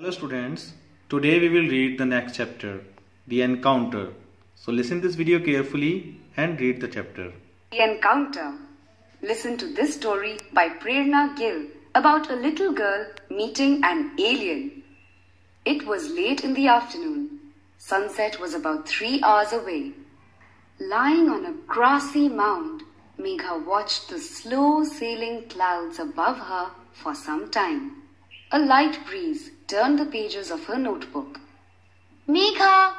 Hello students, today we will read the next chapter, The Encounter. So listen this video carefully and read the chapter. The Encounter. Listen to this story by Prerna Gill about a little girl meeting an alien. It was late in the afternoon. Sunset was about 3 hours away. Lying on a grassy mound, Megha watched the slow sailing clouds above her for some time. A light breeze turned the pages of her notebook. Megha!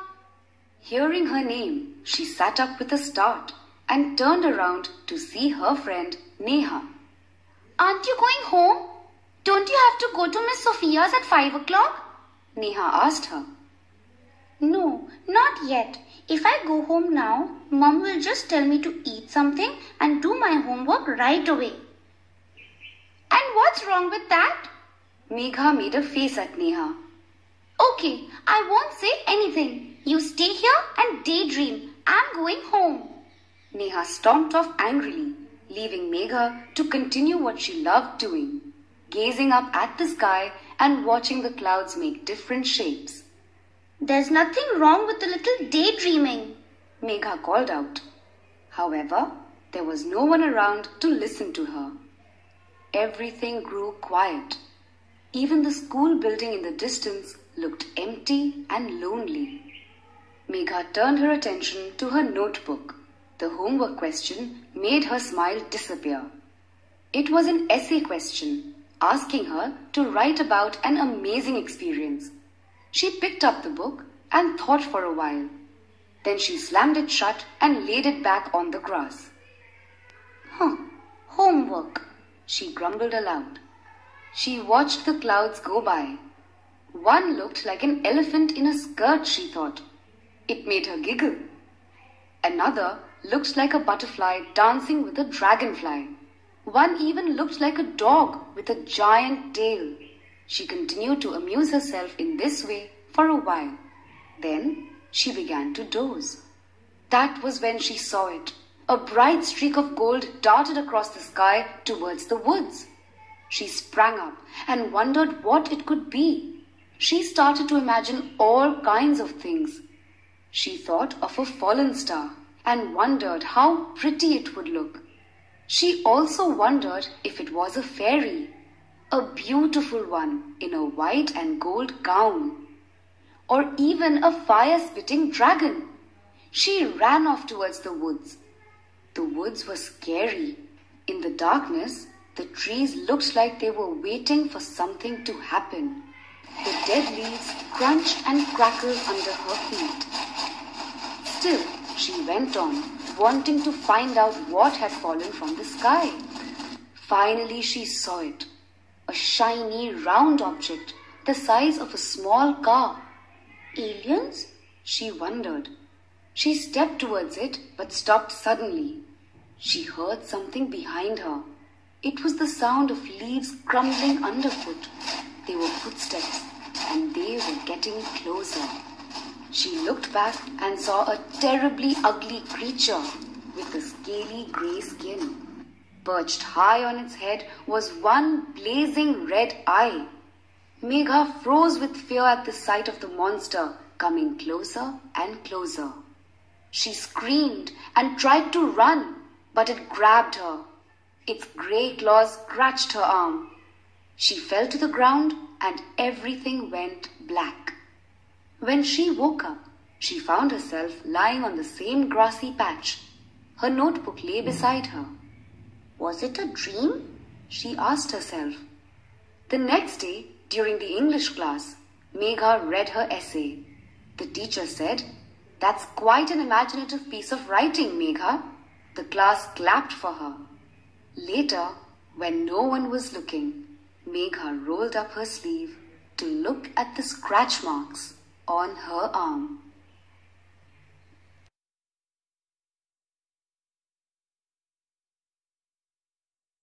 Hearing her name, she sat up with a start and turned around to see her friend Neha. Aren't you going home? Don't you have to go to Miss Sophia's at 5 o'clock? Neha asked her. No, not yet. If I go home now, Mum will just tell me to eat something and do my homework right away. And what's wrong with that? Megha made a face at Neha. Okay, I won't say anything. You stay here and daydream. I'm going home. Neha stomped off angrily, leaving Megha to continue what she loved doing, gazing up at the sky and watching the clouds make different shapes. There's nothing wrong with a little daydreaming, Megha called out. However, there was no one around to listen to her. Everything grew quiet. Even the school building in the distance looked empty and lonely. Megha turned her attention to her notebook. The homework question made her smile disappear. It was an essay question, asking her to write about an amazing experience. She picked up the book and thought for a while. Then she slammed it shut and laid it back on the grass. Homework, she grumbled aloud. She watched the clouds go by. One looked like an elephant in a skirt, she thought. It made her giggle. Another looked like a butterfly dancing with a dragonfly. One even looked like a dog with a giant tail. She continued to amuse herself in this way for a while. Then she began to doze. That was when she saw it. A bright streak of gold darted across the sky towards the woods. She sprang up and wondered what it could be. She started to imagine all kinds of things. She thought of a fallen star and wondered how pretty it would look. She also wondered if it was a fairy, a beautiful one in a white and gold gown, or even a fire-spitting dragon. She ran off towards the woods. The woods were scary. In the darkness, the trees looked like they were waiting for something to happen. The dead leaves crunched and crackled under her feet. Still, she went on, wanting to find out what had fallen from the sky. Finally, she saw it. A shiny, round object, the size of a small car. Aliens? She wondered. She stepped towards it, but stopped suddenly. She heard something behind her. It was the sound of leaves crumbling underfoot. They were footsteps, and they were getting closer. She looked back and saw a terribly ugly creature with a scaly grey skin. Perched high on its head was one blazing red eye. Megha froze with fear at the sight of the monster coming closer and closer. She screamed and tried to run, but it grabbed her. Its grey claws scratched her arm. She fell to the ground and everything went black. When she woke up, she found herself lying on the same grassy patch. Her notebook lay beside her. Was it a dream? She asked herself. The next day, during the English class, Megha read her essay. The teacher said, "That's quite an imaginative piece of writing, Megha." The class clapped for her. Later, when no one was looking, Megha rolled up her sleeve to look at the scratch marks on her arm.